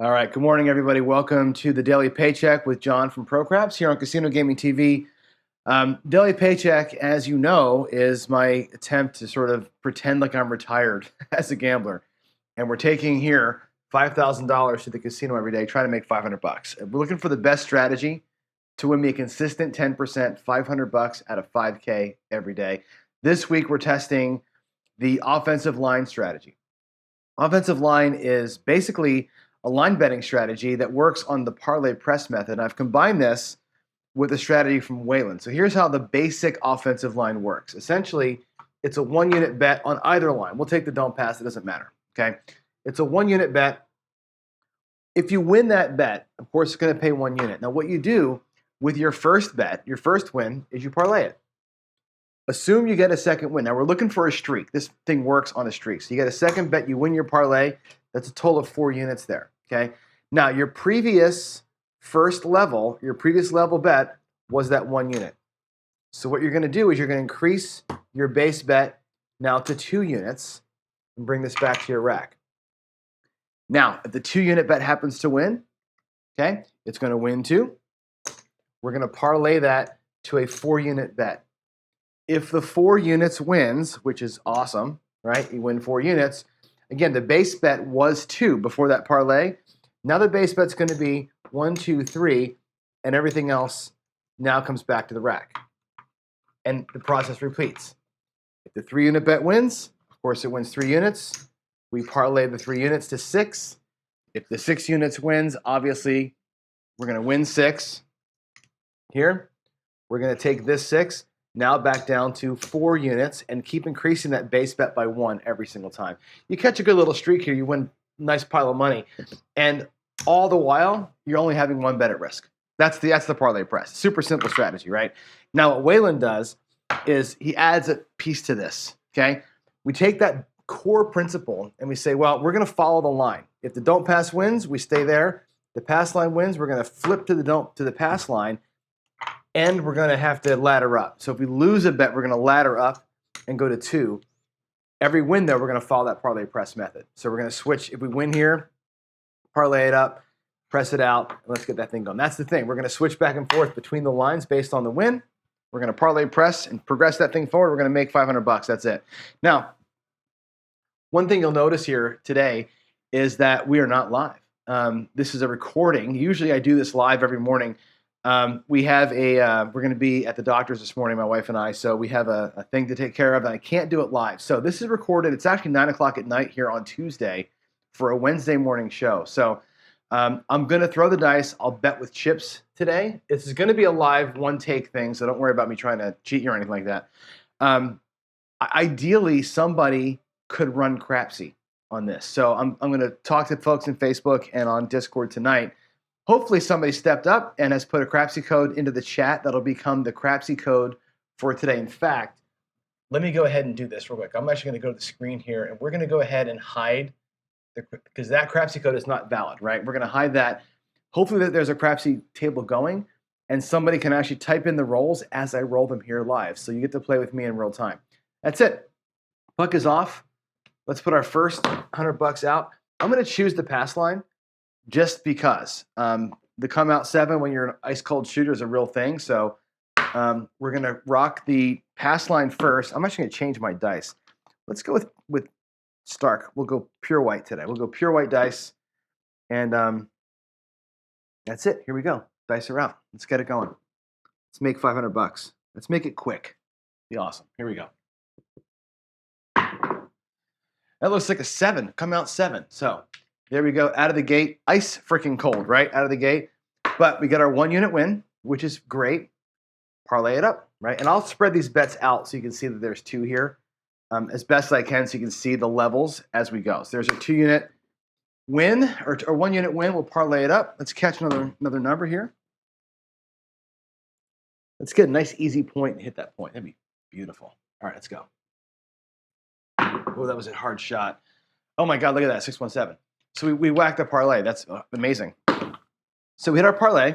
All right, good morning, everybody. Welcome to the Daily Paycheck with John from Crapsee here on Casino Gaming TV. Daily Paycheck, as you know, is my attempt to sort of pretend like I'm retired as a gambler. And we're taking here $5,000 to the casino every day, trying to make 500 bucks. We're looking for the best strategy to win me a consistent 10%, 500 bucks out of 5K every day. This week, we're testing the offensive line strategy. Offensive line is basically a line betting strategy that works on the parlay press method. I've combined this with a strategy from Wayland. So here's how the basic offensive line works. Essentially, it's a 1-unit bet on either line. We'll take the don't pass, it doesn't matter. Okay. It's a 1-unit bet. If you win that bet, of course, it's going to pay 1 unit. Now, what you do with your first bet, your first win, is you parlay it. Assume you get a second win. Now, we're looking for a streak. This thing works on a streak. So you get a second bet, you win your parlay. That's a total of 4 units there, okay? Now, your previous level bet was that 1 unit. So what you're going to do is you're going to increase your base bet now to 2 units and bring this back to your rack. Now, if the 2-unit bet happens to win, okay, it's going to win 2. We're going to parlay that to a 4-unit bet. If the 4 units wins, which is awesome, right? You win 4 units. Again, the base bet was 2 before that parlay. Now the base bet's going to be 1, 2, 3, and everything else now comes back to the rack. And the process repeats. If the 3-unit bet wins, of course it wins 3 units. We parlay the 3 units to 6. If the 6 units wins, obviously we're going to win 6. Here, we're going to take this 6. Now back down to 4 units and keep increasing that base bet by 1 every single time. You catch a good little streak here, you win a nice pile of money. And all the while, you're only having 1 bet at risk. That's the parlay press. Super simple strategy, right? Now what Wayland does is he adds a piece to this, okay? We take that core principle and we say, well, we're going to follow the line. If the don't pass wins, we stay there. The pass line wins, we're going to flip to the pass line. And we're going to have to ladder up. So if we lose a bet, we're going to ladder up and go to 2. Every win, though, we're going to follow that parlay press method. So we're going to switch. If we win here, parlay it up, press it out, and let's get that thing going. That's the thing. We're going to switch back and forth between the lines based on the win. We're going to parlay press and progress that thing forward. We're going to make 500 bucks. That's it. Now, one thing you'll notice here today is that we are not live. This is a recording. Usually I do this live every morning. We're going to be at the doctor's this morning, my wife and I, so we have a thing to take care of, and I can't do it live. So this is recorded. It's actually 9 o'clock at night here on Tuesday for a Wednesday morning show. So I'm going to throw the dice. I'll bet with chips today. This is going to be a live one-take thing, so don't worry about me trying to cheat you or anything like that. Ideally, somebody could run Crapsee on this. So I'm going to talk to folks in Facebook and on Discord tonight. Hopefully somebody stepped up and has put a Crapsee code into the chat. That'll become the Crapsee code for today. In fact, let me go ahead and do this real quick. I'm actually going to go to the screen here, and we're going to go ahead and hide because that Crapsee code is not valid, right? We're going to hide that. Hopefully there's a Crapsee table going, and somebody can actually type in the rolls as I roll them here live. So you get to play with me in real time. That's it. Puck is off. Let's put our first 100 bucks out. I'm going to choose the pass line. Just because the come out 7 when you're an ice cold shooter is a real thing. So we're going to rock the pass line first. I'm actually going to change my dice. Let's go with Stark. We'll go pure white today. We'll go pure white dice. And that's it. Here we go. Dice are out. Let's get it going. Let's make 500 bucks. Let's make it quick. Be awesome. Here we go. That looks like a 7. Come out 7. So there we go, out of the gate, ice freaking cold, right? Out of the gate. But we got our 1-unit win, which is great. Parlay it up, right? And I'll spread these bets out so you can see that there's 2 here as best I can so you can see the levels as we go. So there's a 2-unit win or 1-unit win. We'll parlay it up. Let's catch another number here. Let's get a nice easy point and hit that point. That'd be beautiful. All right, let's go. Oh, that was a hard shot. Oh my God, look at that, 617. So we whacked a parlay. That's amazing. So we hit our parlay.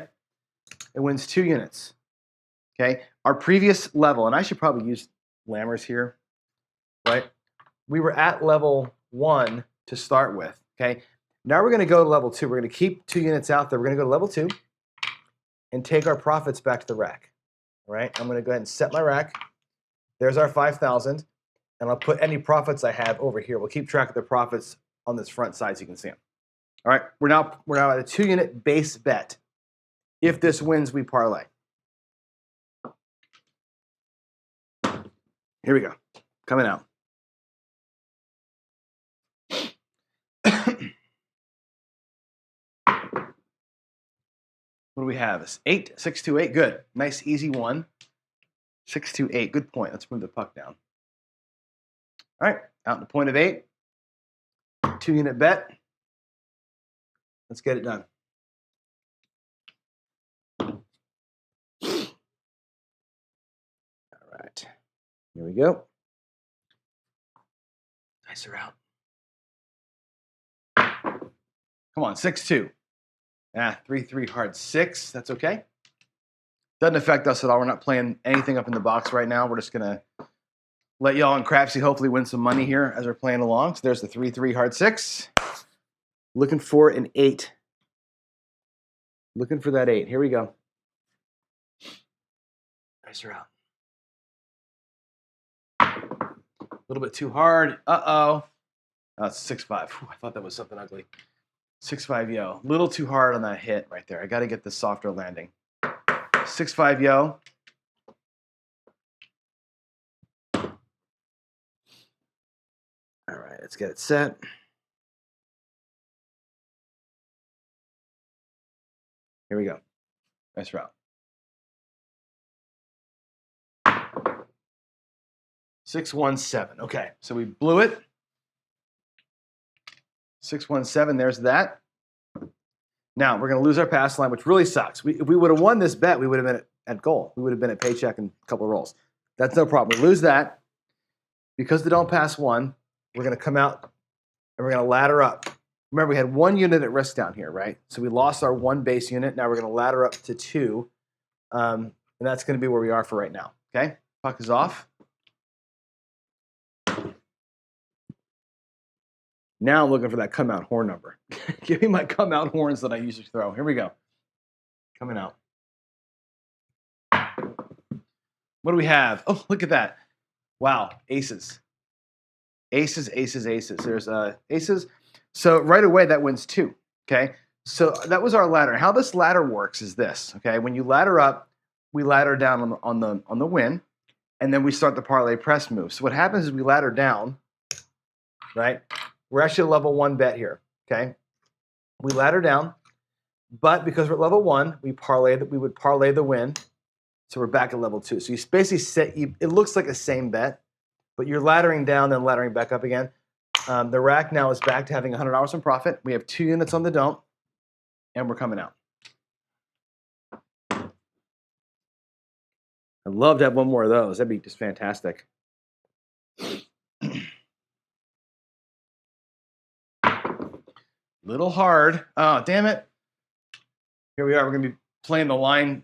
It wins 2 units. Okay. Our previous level, and I should probably use Lammers here, right? We were at level 1 to start with. Okay. Now we're going to go to level 2. We're going to keep 2 units out there. We're going to go to level 2 and take our profits back to the rack. All right, I'm going to go ahead and set my rack. There's our 5,000, and I'll put any profits I have over here. We'll keep track of the profits on this front side so you can see them. All right, we're now at a 2-unit base bet. If this wins, we parlay. Here we go, coming out. What do we have? It's 8, 6, 2, 8. Good. Nice, easy one. 6, 2, 8. Good point. Let's move the puck down. All right, out in the point of 8. 2-unit bet. Let's get it done. All right. Here we go. Dice are out. Come on, 6, 2. 3, 3 hard 6. That's okay. Doesn't affect us at all. We're not playing anything up in the box right now. We're just gonna let y'all and Crapsee hopefully win some money here as we're playing along. So there's the 3, 3 hard 6. Looking for an 8. Looking for that 8. Here we go. Dice are out. A little bit too hard. Uh-oh. Oh, it's 6, 5. Whew, I thought that was something ugly. 6, 5, yo. A little too hard on that hit right there. I got to get the softer landing. 6, 5, yo. All right, let's get it set. Here we go. Nice route. 6, 1, 7. Okay, so we blew it. 6, 1, 7. There's that. Now we're going to lose our pass line, which really sucks. If we would have won this bet, we would have been at goal. We would have been at Paycheck and a couple of rolls. That's no problem. We lose that. Because they don't pass 1, we're going to come out and we're going to ladder up. Remember, we had 1 unit at risk down here, right? So we lost our 1 base unit. Now we're going to ladder up to 2. And that's going to be where we are for right now. Okay? Puck is off. Now I'm looking for that come out horn number. Give me my come out horns that I usually throw. Here we go. Coming out. What do we have? Oh, look at that. Wow, aces. Aces, aces, aces. There's aces. So right away, that wins 2, okay? So that was our ladder. How this ladder works is this, okay? When you ladder up, we ladder down on the win, and then we start the parlay press move. So what happens is we ladder down, right? We're actually a level 1 bet here, okay? We ladder down, but because we're at level 1, we would parlay the win. So we're back at level 2. So you basically it looks like the same bet, but you're laddering down, then laddering back up again. The rack now is back to having $100 in profit. We have 2 units on the don't, and we're coming out. I'd love to have one more of those. That'd be just fantastic. Little hard. Oh, damn it. Here we are. We're going to be playing the line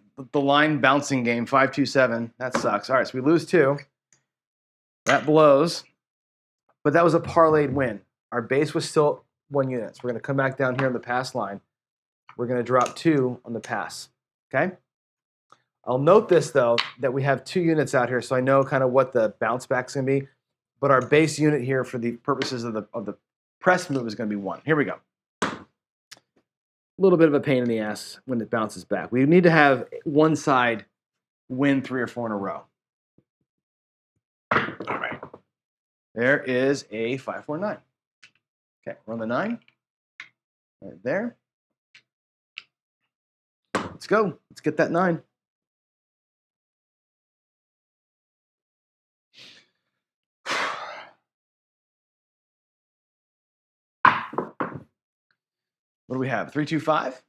bouncing game, 5, 2, 7. That sucks. All right, so we lose 2. That blows. But that was a parlayed win. Our base was still 1 unit. So we're going to come back down here on the pass line. We're going to drop 2 on the pass. Okay? I'll note this, though, that we have 2 units out here, so I know kind of what the bounce back's going to be. But our base unit here for the purposes of the press move is going to be 1. Here we go. A little bit of a pain in the ass when it bounces back. We need to have one side win 3 or 4 in a row. All right. There is a 5, 4, 9. Okay, we're on the 9. Right there. Let's go. Let's get that 9. What do we have? 3, 2, 5.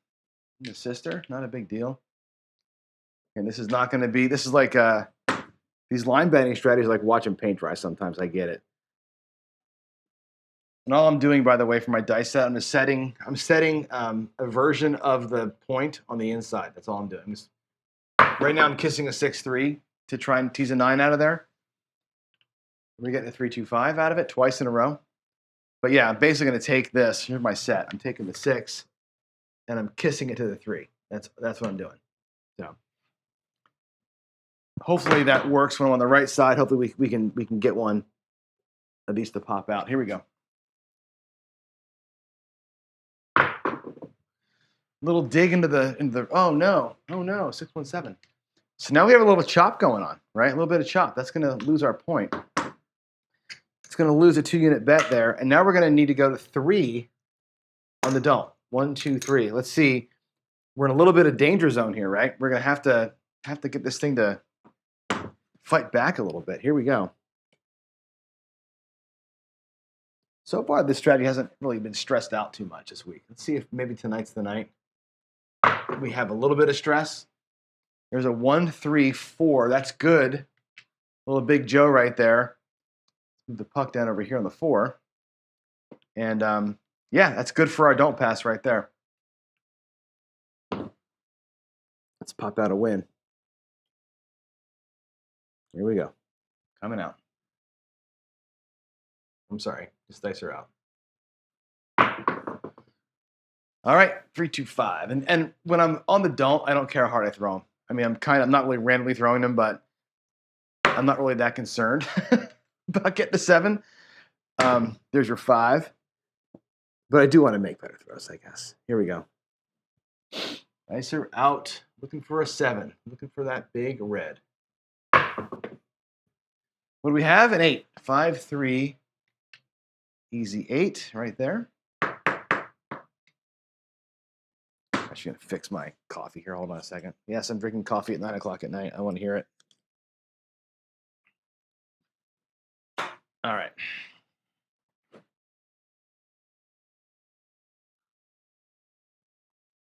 The sister, not a big deal. And this is not going to be. This is like these line betting strategies, like watching paint dry. Sometimes I get it. And all I'm doing, by the way, for my dice set, I'm setting a version of the point on the inside. That's all I'm doing. Right now, I'm kissing a 6-3 to try and tease a 9 out of there. We're getting a 3, 2, 5 out of it twice in a row. But yeah, I'm basically going to take this. Here's my set. I'm taking the 6, and I'm kissing it to the 3. That's what I'm doing. So hopefully that works when I'm on the right side. Hopefully we can get one of these to pop out. Here we go. Little dig into the oh no 617. So now we have a little chop going on, right? A little bit of chop. That's going to lose our point. It's going to lose a 2-unit bet there, and now we're going to need to go to 3 on the don't. 1, 2, 3. Let's see. We're in a little bit of danger zone here, right? We're going to have to get this thing to fight back a little bit. Here we go. So far, this strategy hasn't really been stressed out too much this week. Let's see if maybe tonight's the night. We have a little bit of stress. There's a 1, 3, 4. That's good. A little Big Joe right there. Move the puck down over here on the 4. And yeah, that's good for our don't pass right there. Let's pop out a win. Here we go. Coming out. I'm sorry. Just dice are out. All right, 3, 2, 5. And when I'm on the don't, I don't care how hard I throw them. I mean, I'm not really randomly throwing them, but I'm not really that concerned about getting the 7. There's your 5. But I do want to make better throws, I guess. Here we go. Dice are out. Looking for a 7. Looking for that big red. What do we have? An 8. 5, 3. Easy 8 right there. Actually, going to fix my coffee here. Hold on a second. Yes, I'm drinking coffee at 9 o'clock at night. I want to hear it. All right.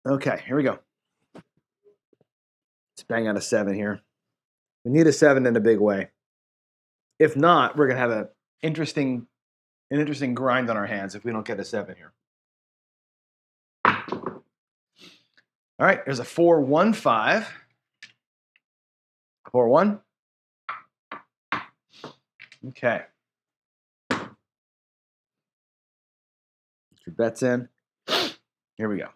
Okay, here we go. Let's bang out a 7 here. We need a 7 in a big way. If not, we're going to have an interesting grind on our hands if we don't get a 7 here. All right, there's a 4, 1, 5. 4, 1. Okay. Get your bets in. Here we go.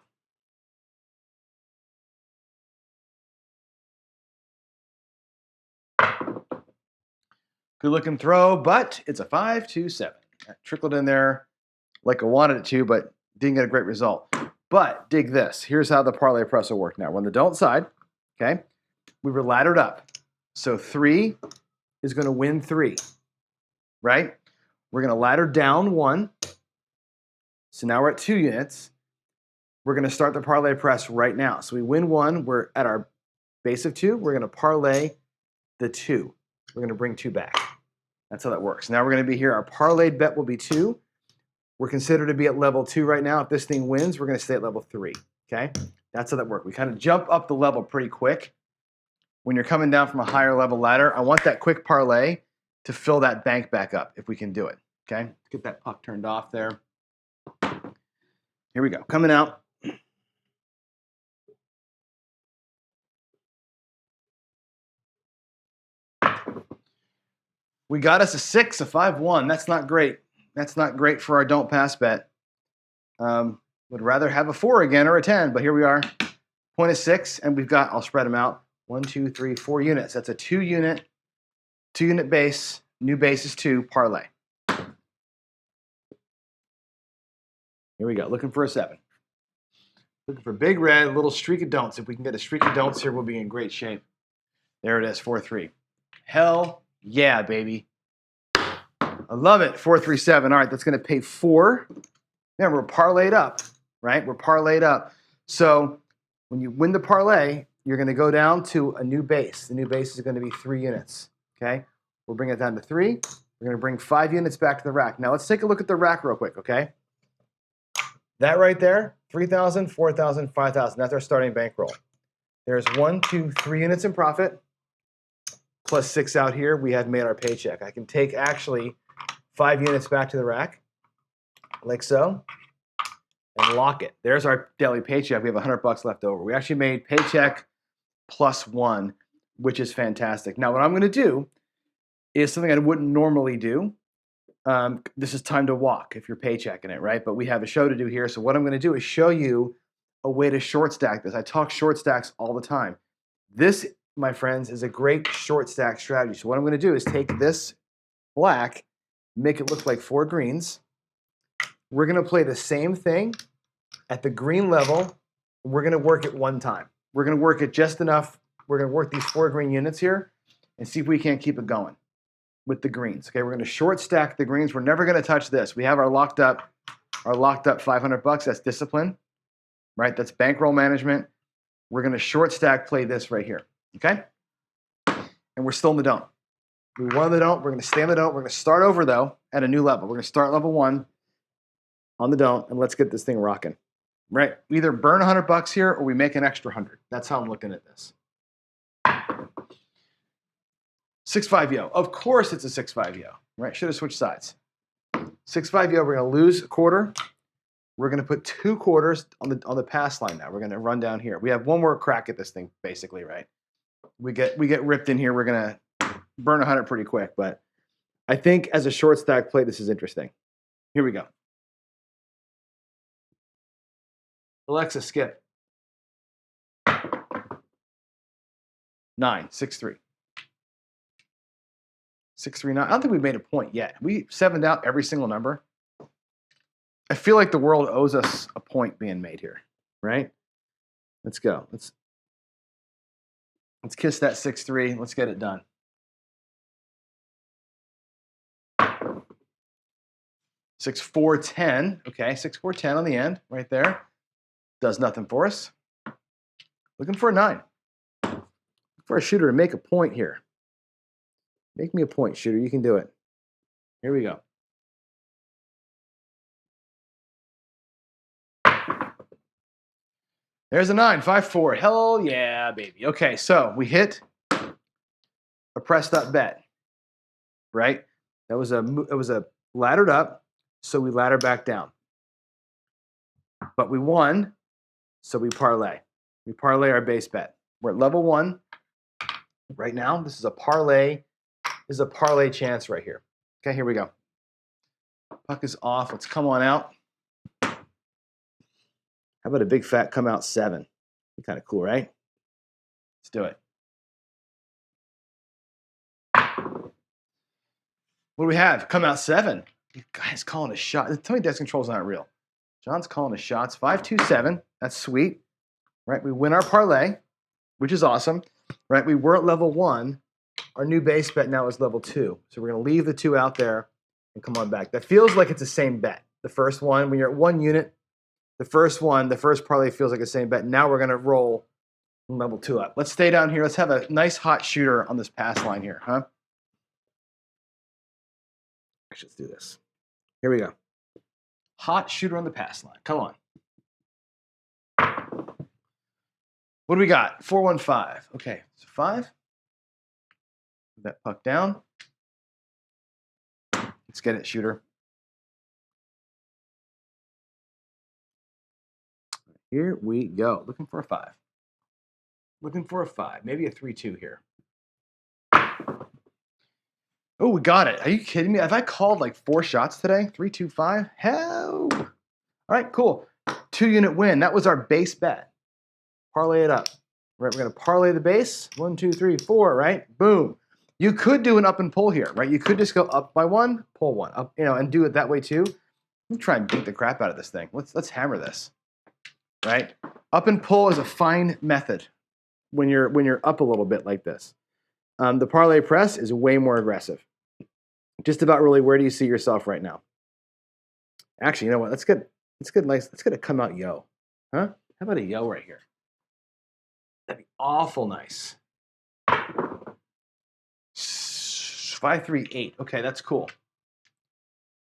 Good looking throw, but it's a 5, 2, 7. That trickled in there like I wanted it to, but didn't get a great result. But dig this. Here's how the parlay press will work now. We're on the don't side, okay? We were laddered up. So 3 is going to win 3, right? We're going to ladder down 1. So now we're at 2 units. We're going to start the parlay press right now. So we win 1. We're at our base of 2. We're going to parlay the 2. We're going to bring 2 back. That's how that works. Now we're going to be here. Our parlayed bet will be 2. We're considered to be at level 2 right now. If this thing wins, we're going to stay at level 3. Okay? That's how that works. We kind of jump up the level pretty quick. When you're coming down from a higher level ladder, I want that quick parlay to fill that bank back up if we can do it. Okay? Let's get that puck turned off there. Here we go. Coming out. We got us a 6, a 5, 1. That's not great. That's not great for our don't pass bet. Would rather have a 4 again or a 10, but here we are. Point is 6, and we've got, I'll spread them out. 1, 2, 3, 4 units. That's a 2-unit base. New base is 2 parlay. Here we go. Looking for a 7. Looking for big red, a little streak of don'ts. If we can get a streak of don'ts here, we'll be in great shape. There it is, 4, 3. Hell yeah, baby. I love it. 4, 3, 7. All right, that's going to pay 4. Remember, we're parlayed up, right? We're parlayed up. So when you win the parlay, you're going to go down to a new base. The new base is going to be 3 units, okay? We'll bring it down to 3. We're going to bring 5 units back to the rack. Now let's take a look at the rack real quick, okay? That right there, 3,000, 4,000, 5,000. That's our starting bankroll. There's 1, 2, 3 units in profit, plus 6 out here. We have made our paycheck. I can take actually 5 units back to the rack, like so, and lock it. There's our daily paycheck. We have $100 left over. We actually made paycheck plus 1, which is fantastic. Now, what I'm going to do is something I wouldn't normally do. this is time to walk if you're paychecking it, right? But we have a show to do here. So what I'm going to do is show you a way to short stack this. I talk short stacks all the time. This, my friends, is a great short stack strategy. So what I'm going to do is take this black, make it look like 4 greens. We're going to play the same thing at the green level. We're going to work it one time. We're going to work it just enough. We're going to work these 4 green units here and see if we can't keep it going with the greens. Okay, we're going to short stack the greens. We're never going to touch this. We have our locked up $500. That's discipline, right? That's bankroll management. We're going to short stack play this right here. Okay, and we're still in the don't. We won the don't. We're going to stay in the don't. We're going to start over though at a new level. We're going to start level 1 on the don't, and let's get this thing rocking. Right? We either burn $100 here or we make an extra 100. That's how I'm looking at this. 6-5 yo. Of course it's a 6-5 yo. Right? Should have switched sides. 6-5 yo. We're going to lose a quarter. We're going to put 2 quarters on the pass line now. We're going to run down here. We have one more crack at this thing, basically, right? We get ripped in here. We're going to burn 100 pretty quick, but I think as a short stack play, this is interesting. Here we go. Alexa, skip. 9, 6-3. 6-3, 9. I don't think we've made a point yet. We 7'd out every single number. I feel like the world owes us a point being made here, right? Let's go. Let's kiss that 6-3. Let's get it done. 6-4-10. Okay, 6-4-10 on the end, right there. Does nothing for us. Looking for a 9. Looking for a shooter to make a point here. Make me a point, shooter. You can do it. Here we go. There's a 9, 5-4. Hell yeah, baby. Okay, so we hit a pressed up bet, right? It was a laddered up, so we ladder back down. But we won, so we parlay. We parlay our base bet. We're at level 1 right now. This is a parlay. This is a parlay chance right here. Okay, here we go. Puck is off. Let's come on out. How about a big fat come out 7? Kind of cool, right? Let's do it. What do we have? Come out 7. You guys calling a shot. Tell me desk control is not real. John's calling his shots. 5-2-7. That's sweet. Right? We win our parlay, which is awesome. Right? We were at level 1. Our new base bet now is level 2. So we're going to leave the 2 out there and come on back. That feels like it's the same bet. The first one, when you're at 1 unit, the first parlay feels like the same bet. Now we're going to roll level 2 up. Let's stay down here. Let's have a nice hot shooter on this pass line here, huh? Actually, let's do this. Here we go. Hot shooter on the pass line. Come on. What do we got? 4-1-5. Okay, so 5. Put that puck down. Let's get it, shooter. Here we go. Looking for a 5. Looking for a 5. Maybe a 3-2 here. Oh, we got it. Are you kidding me? Have I called like 4 shots today? 3-2-5? Hell. All right, cool. 2-unit win. That was our base bet. Parlay it up. Right, we're going to parlay the base. 1, 2, 3, 4, right? Boom. You could do an up and pull here, right? You could just go up by 1, pull 1, up, and do it that way too. Let me try and beat the crap out of this thing. Let's hammer this. Right? Up and pull is a fine method when you're up a little bit like this. The parlay press is way more aggressive. Just about really, where do you see yourself right now? Actually, you know what? Let's get a come out yo. Huh? How about a yo right here? That'd be awful nice. 5-3-8. Okay, that's cool.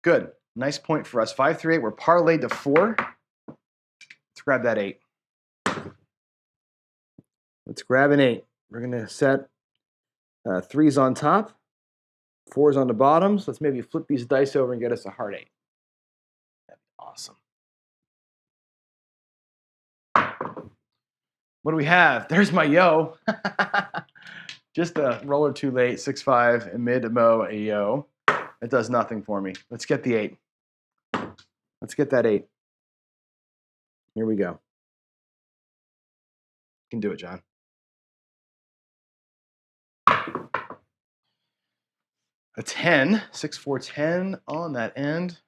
Good. Nice point for us. 5-3-8. We're parlayed to 4. Let's grab that 8. Let's grab an 8. We're going to set 3s on top, 4s on the bottoms. Let's maybe flip these dice over and get us a hard 8. That'd be awesome. What do we have? There's my yo. Just a roller too late, 6-5, and mid-mo a yo. It does nothing for me. Let's get the 8. Let's get that 8. Here we go. You can do it, John. A 10, 6, 4, 10 on that end.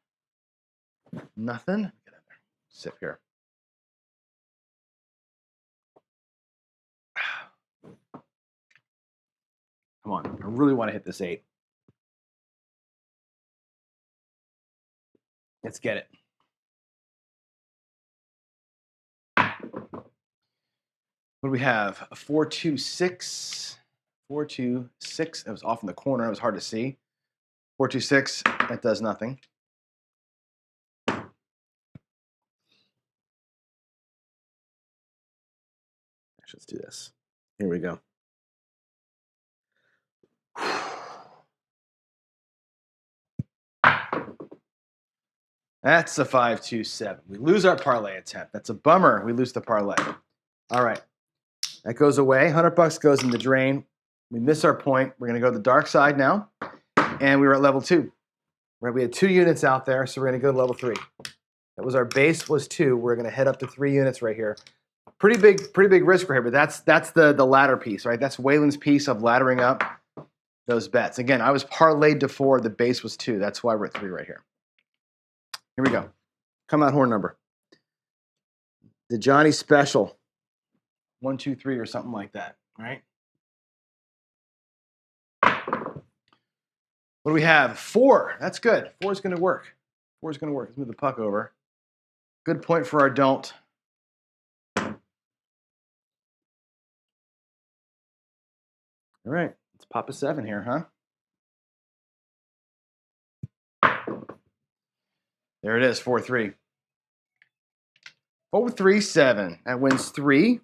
Nothing. Get in there. Sip here. Come on. I really want to hit this 8. Let's get it. What do we have? A 4, 2, 6. 4, 2, 6. It was off in the corner. It was hard to see. 4, 2, 6. That does nothing. Let's do this. Here we go. That's a 5, 2, 7. We lose our parlay attempt. That's a bummer. We lose the parlay. All right. That goes away. $100 goes in the drain. We miss our point. We're going to go to the dark side now. And we were at level 2. Right? We had 2 units out there, so we're going to go to level 3. That was our base was 2. We're going to head up to 3 units right here. Pretty big risk right here, but that's the ladder piece, right? That's Waylon's piece of laddering up those bets. Again, I was parlayed to 4. The base was 2. That's why we're at 3 right here. Here we go. Come out horn number. The Johnny Special. 1, 2, 3 or something like that, right? What do we have? 4. That's good. 4 is going to work. 4 is going to work. Let's move the puck over. Good point for our don't. All right. Let's pop a 7 here, huh? There it is, 4, 3. 4, 3, 7. That wins 3.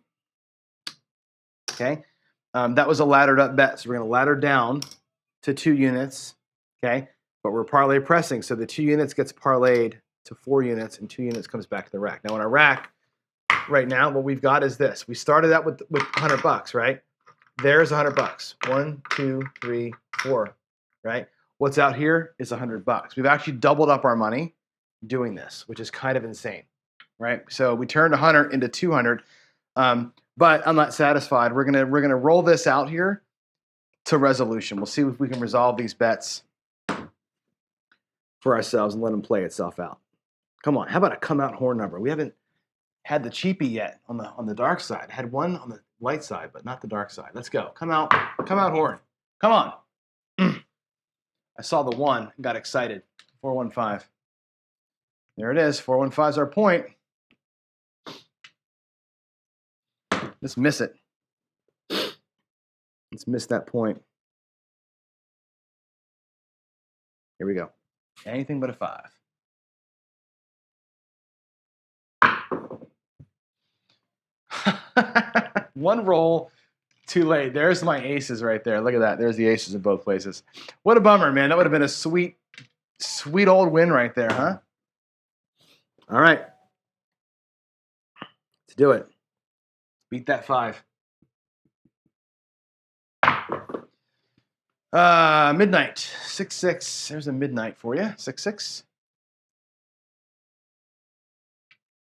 Okay. That was a laddered up bet. So we're going to ladder down to 2 units. Okay. But we're parlay pressing. So the 2 units gets parlayed to 4 units and 2 units comes back to the rack. Now in our rack right now, what we've got is this. We started out with $100, right? There's $100. 1, 2, 3, 4, right? What's out here is $100. We've actually doubled up our money doing this, which is kind of insane, right? So we turned 100 into 200, but I'm not satisfied. We're gonna roll this out here to resolution. We'll see if we can resolve these bets for ourselves and let them play itself out. Come on, how about a come out horn number? We haven't had the cheapie yet on the dark side. I had one on the light side, but not the dark side. Let's go. Come out horn. Come on. I saw the 1 and got excited. 415. There it is. 415 is our point. Let's miss it. Let's miss that point. Here we go. Anything but a 5. One roll, too late. There's my aces right there. Look at that. There's the aces in both places. What a bummer, man. That would have been a sweet old win right there, huh? All right. Let's do it. Beat that 5. Midnight. 6, 6. There's a midnight for you. 6, 6.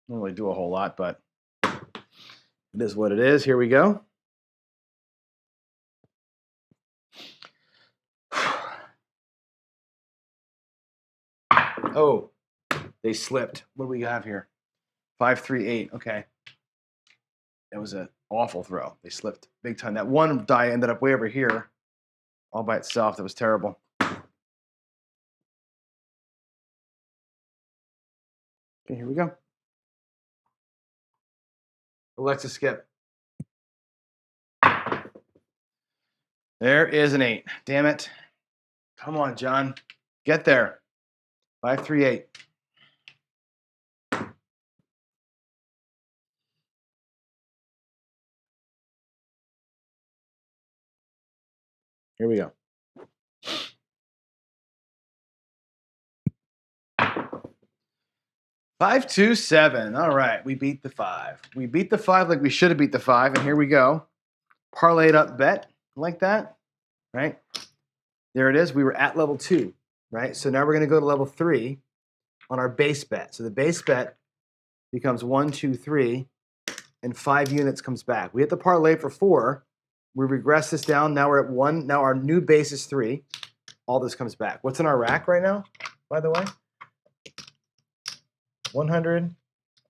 Don't really do a whole lot, but it is what it is. Here we go. Oh, they slipped. What do we have here? 5, 3, 8. Okay. That was an awful throw. They slipped big time. That one die ended up way over here all by itself. That was terrible. Okay, here we go. Alexa skip. There is an 8. Damn it. Come on, John. Get there. 5, 3, 8. Here we go. Five, 2, 7. All right, we beat the 5. We beat the 5 like we should have beat the 5, and here we go. Parlayed up bet like that, right? There it is. We were at level 2. right? So now we're going to go to level 3 on our base bet. So the base bet becomes 1, 2, 3, and 5 units comes back. We hit the parlay for 4. We regress this down. Now we're at 1. Now our new base is 3. All this comes back. What's in our rack right now, by the way? 100,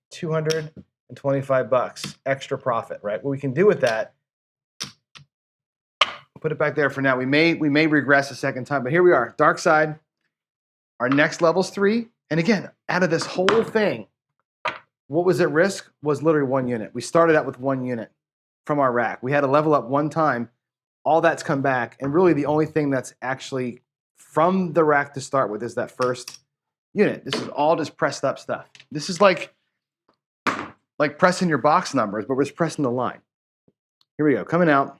225 bucks extra profit, right? What we can do with that, put it back there for now. We may regress a second time, but here we are. Dark side. Our next level's 3. And again, out of this whole thing, what was at risk was literally 1 unit. We started out with 1 unit from our rack. We had to level up 1 time. All that's come back. And really the only thing that's actually from the rack to start with is that first unit. This is all just pressed up stuff. This is like pressing your box numbers, but we're just pressing the line. Here we go. Coming out.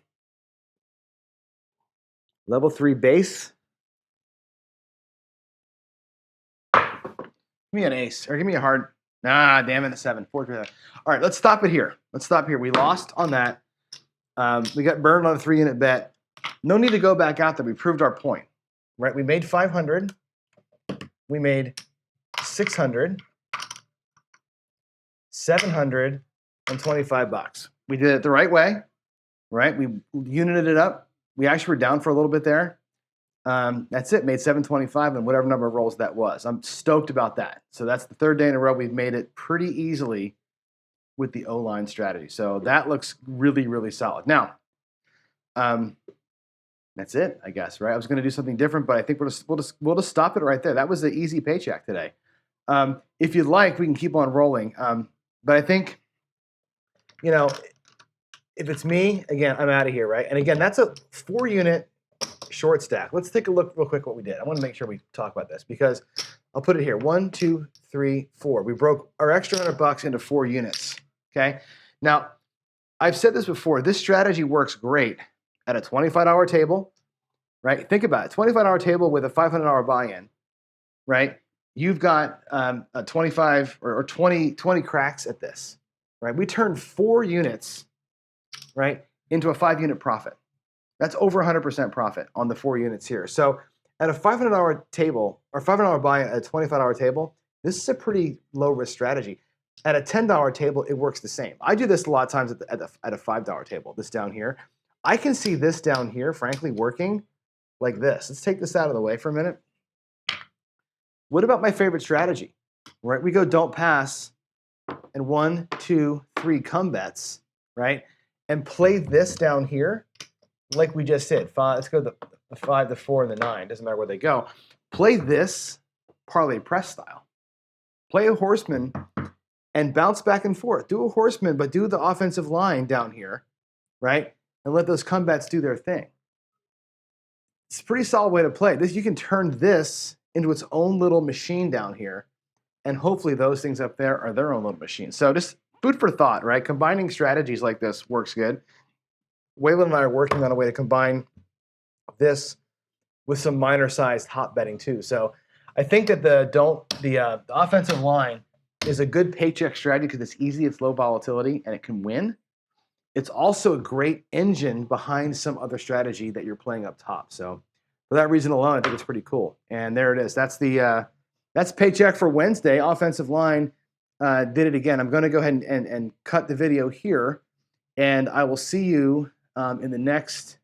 Level 3 base. Give me an ace, or give me a hard. Nah, damn it, a 7. 4, 3, 7. All right, let's stop it here. Let's stop here. We lost on that. We got burned on a 3-unit bet. No need to go back out there. We proved our point, right? We made 500. We made 600, 725 bucks. We did it the right way, right? We united it up. We actually were down for a little bit there. That's it. Made 725 and whatever number of rolls that was. I'm stoked about that. So that's the 3rd day in a row we've made it pretty easily with the O-line strategy. So that looks really, really solid. Now, that's it, I guess, right? I was going to do something different, but I think we'll just stop it right there. That was the easy paycheck today. If you'd like, we can keep on rolling. But I think, if it's me, again, I'm out of here, right? And again, that's a 4-unit short stack. Let's take a look real quick what we did. I want to make sure we talk about this because I'll put it here. 1, 2, 3, 4. We broke our extra $100 into 4 units. Okay. Now, I've said this before. This strategy works great at a $25 table, right? Think about it. $25 table with a $500 buy-in, right? You've got a 25 or 20 cracks at this, right? We turned 4 units, right, into a 5-unit profit. That's over 100% profit on the 4 units here. So at a $500 table or $500 buy at a $25 table, this is a pretty low-risk strategy. At a $10 table, it works the same. I do this a lot of times at a $5 table, this down here. I can see this down here, frankly, working like this. Let's take this out of the way for a minute. What about my favorite strategy? Right, we go don't pass and 1, 2, 3 come bets, right? And play this down here like we just did. Let's go the 5, the 4, and the 9. Doesn't matter where they go. Play this parlay press style. Play a horseman and bounce back and forth. Do a horseman, but do the offensive line down here, right? And let those come bets do their thing. It's a pretty solid way to play. This, you can turn this into its own little machine down here, and hopefully those things up there are their own little machine. So just food for thought, right? Combining strategies like this works good. Waylon and I are working on a way to combine this with some minor-sized hot betting too. So I think that the offensive line is a good paycheck strategy because it's easy, it's low volatility, and it can win. It's also a great engine behind some other strategy that you're playing up top. So for that reason alone, I think it's pretty cool. And there it is. That's paycheck for Wednesday. Offensive line did it again. I'm going to go ahead and cut the video here, and I will see you in the next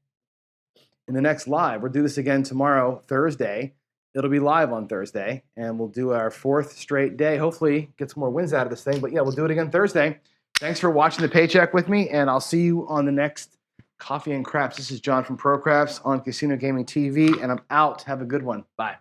live. We'll do this again tomorrow, Thursday. It'll be live on Thursday, and we'll do our 4th straight day. Hopefully get some more wins out of this thing. But yeah, we'll do it again Thursday. Thanks for watching the paycheck with me, and I'll see you on the next Coffee and Craps. This is John from Pro Craps on Casino Gaming TV, and I'm out. Have a good one. Bye.